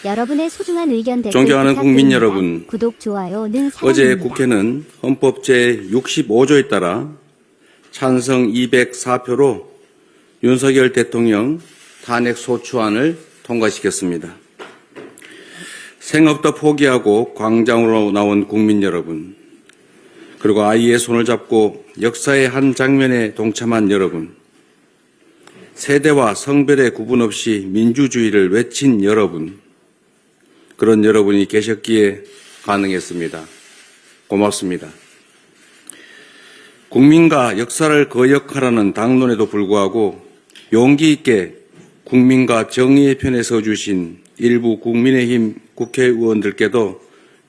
여러분의 소중한 의견 댓글 존경하는 국민 부탁드립니다. 여러분, 구독, 좋아요는 어제 사랑입니다. 국회는 헌법 제65조에 따라 찬성 204표로 윤석열 대통령 탄핵 소추안을 통과시켰습니다. 생업도 포기하고 광장으로 나온 국민 여러분, 그리고 아이의 손을 잡고 역사의 한 장면에 동참한 여러분, 세대와 성별의 구분 없이 민주주의를 외친 여러분, 그런 여러분이 계셨기에 가능했습니다. 고맙습니다. 국민과 역사를 거역하라는 당론에도 불구하고 용기 있게 국민과 정의의 편에 서주신 일부 국민의힘 국회의원들께도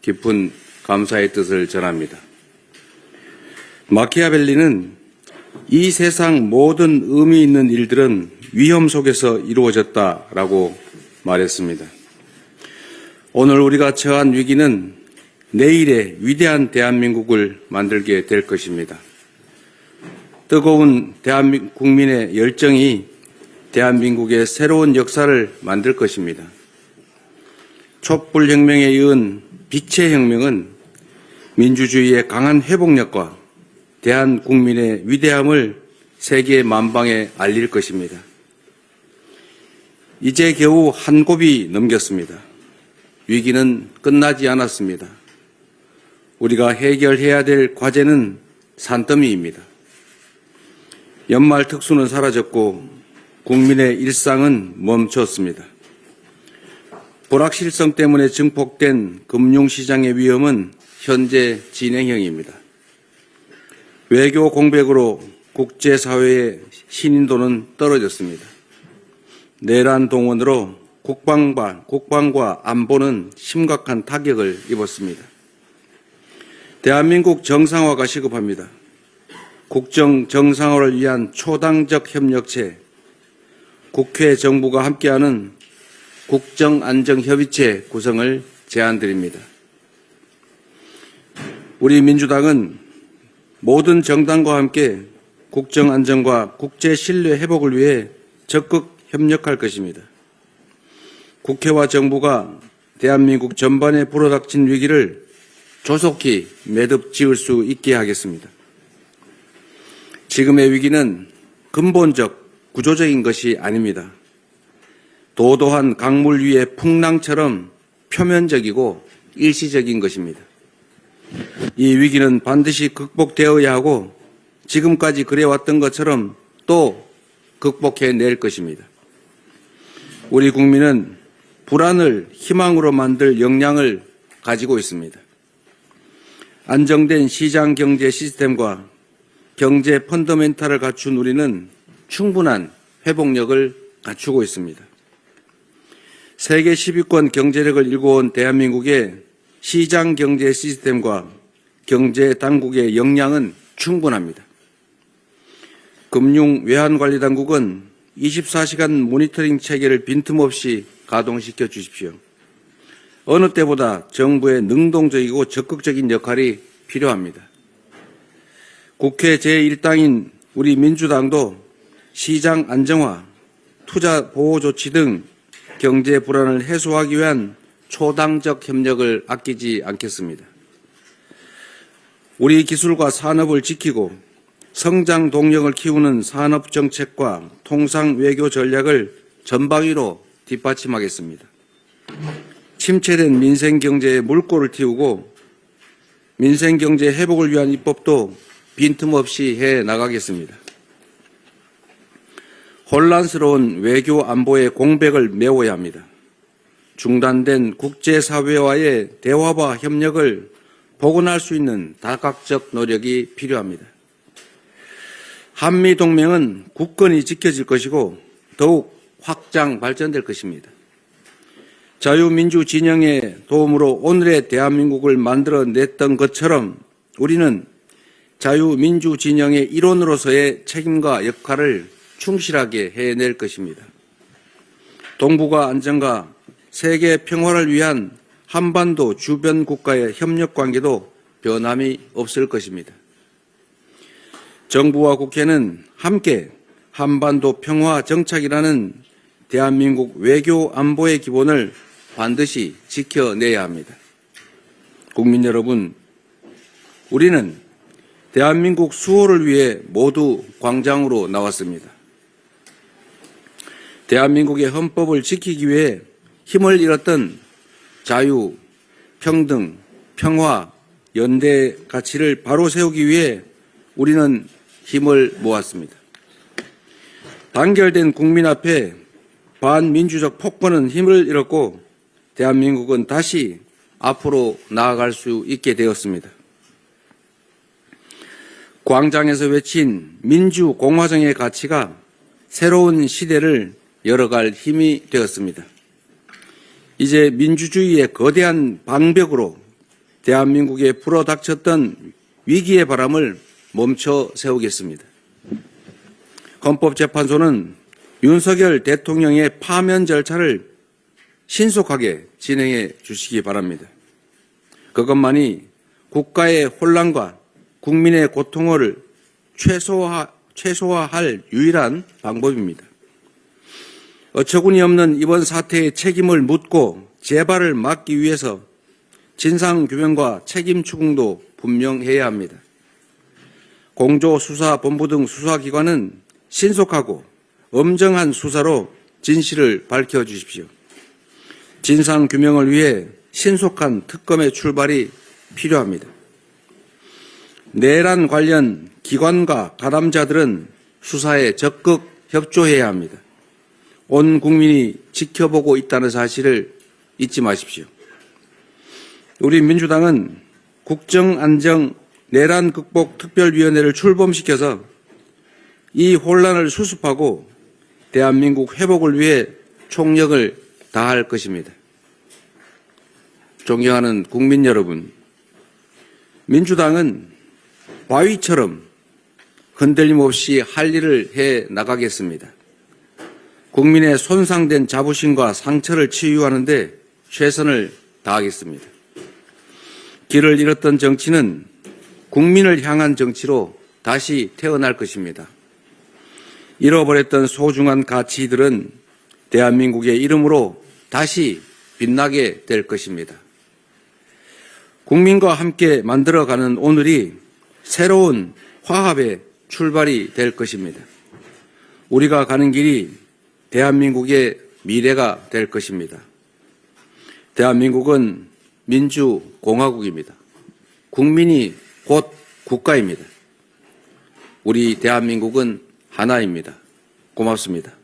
깊은 감사의 뜻을 전합니다. 마키아벨리는 이 세상 모든 의미 있는 일들은 위험 속에서 이루어졌다라고 말했습니다. 오늘 우리가 처한 위기는 내일의 위대한 대한민국을 만들게 될 것입니다. 뜨거운 국민의 열정이 대한민국의 새로운 역사를 만들 것입니다. 촛불혁명에 이은 빛의 혁명은 민주주의의 강한 회복력과 대한국민의 위대함을 세계 만방에 알릴 것입니다. 이제 겨우 한 곱이 넘겼습니다. 위기는 끝나지 않았습니다. 우리가 해결해야 될 과제는 산더미입니다. 연말 특수는 사라졌고 국민의 일상은 멈췄습니다. 불확실성 때문에 증폭된 금융시장의 위험은 현재 진행형입니다. 외교 공백으로 국제사회의 신인도는 떨어졌습니다. 내란 동원으로 국방과 안보는 심각한 타격을 입었습니다. 대한민국 정상화가 시급합니다. 국정 정상화를 위한 초당적 협력체, 국회 정부가 함께하는 국정안정협의체 구성을 제안드립니다. 우리 민주당은 모든 정당과 함께 국정안정과 국제신뢰 회복을 위해 적극 협력할 것입니다. 국회와 정부가 대한민국 전반에 불어닥친 위기를 조속히 매듭 지을 수 있게 하겠습니다. 지금의 위기는 근본적, 구조적인 것이 아닙니다. 도도한 강물 위의 풍랑처럼 표면적이고 일시적인 것입니다. 이 위기는 반드시 극복되어야 하고 지금까지 그래왔던 것처럼 또 극복해낼 것입니다. 우리 국민은 불안을 희망으로 만들 역량을 가지고 있습니다. 안정된 시장 경제 시스템과 경제 펀더멘탈을 갖춘 우리는 충분한 회복력을 갖추고 있습니다. 세계 10위권 경제력을 일궈온 대한민국의 시장 경제 시스템과 경제 당국의 역량은 충분합니다. 금융 외환관리당국은 24시간 모니터링 체계를 빈틈없이 가동시켜 주십시오. 어느 때보다 정부의 능동적이고 적극적인 역할이 필요합니다. 국회 제1당인 우리 민주당도 시장 안정화, 투자 보호 조치 등 경제 불안을 해소하기 위한 초당적 협력을 아끼지 않겠습니다. 우리 기술과 산업을 지키고 성장 동력을 키우는 산업 정책과 통상 외교 전략을 전방위로 뒷받침하겠습니다. 침체된 민생 경제에 물꼬를 틔우고 민생 경제 회복을 위한 입법도 빈틈없이 해 나가겠습니다. 혼란스러운 외교 안보의 공백을 메워야 합니다. 중단된 국제사회와의 대화와 협력을 복원할 수 있는 다각적 노력이 필요합니다. 한미동맹은 굳건히 지켜질 것이고 더욱 확장 발전될 것입니다. 자유민주 진영의 도움으로 오늘의 대한민국을 만들어냈던 것처럼 우리는 자유민주 진영의 일원으로서의 책임과 역할을 충실하게 해낼 것입니다. 동북아 안정과 세계 평화를 위한 한반도 주변 국가의 협력 관계도 변함이 없을 것입니다. 정부와 국회는 함께 한반도 평화 정착이라는 대한민국 외교 안보의 기본을 반드시 지켜내야 합니다. 국민 여러분, 우리는 대한민국 수호를 위해 모두 광장으로 나왔습니다. 대한민국의 헌법을 지키기 위해 힘을 잃었던 자유, 평등, 평화, 연대 가치를 바로 세우기 위해 우리는 힘을 모았습니다. 단결된 국민 앞에 반민주적 폭거는 힘을 잃었고 대한민국은 다시 앞으로 나아갈 수 있게 되었습니다. 광장에서 외친 민주공화정의 가치가 새로운 시대를 열어갈 힘이 되었습니다. 이제 민주주의의 거대한 방벽으로 대한민국에 불어닥쳤던 위기의 바람을 멈춰 세우겠습니다. 헌법재판소는 윤석열 대통령의 파면 절차를 신속하게 진행해 주시기 바랍니다. 그것만이 국가의 혼란과 국민의 고통을 최소화할 유일한 방법입니다. 어처구니 없는 이번 사태의 책임을 묻고 재발을 막기 위해서 진상규명과 책임 추궁도 분명해야 합니다. 공조수사본부 등 수사기관은 신속하고 엄정한 수사로 진실을 밝혀주십시오. 진상규명을 위해 신속한 특검의 출발이 필요합니다. 내란 관련 기관과 가담자들은 수사에 적극 협조해야 합니다. 온 국민이 지켜보고 있다는 사실을 잊지 마십시오. 우리 민주당은 국정안정 내란 극복 특별위원회를 출범시켜서 이 혼란을 수습하고 대한민국 회복을 위해 총력을 다할 것입니다. 존경하는 국민 여러분, 민주당은 바위처럼 흔들림 없이 할 일을 해 나가겠습니다. 국민의 손상된 자부심과 상처를 치유하는 데 최선을 다하겠습니다. 길을 잃었던 정치는 국민을 향한 정치로 다시 태어날 것입니다. 잃어버렸던 소중한 가치들은 대한민국의 이름으로 다시 빛나게 될 것입니다. 국민과 함께 만들어가는 오늘이 새로운 화합의 출발이 될 것입니다. 우리가 가는 길이 대한민국의 미래가 될 것입니다. 대한민국은 민주공화국입니다. 국민이 곧 국가입니다. 우리 대한민국은 하나입니다. 고맙습니다.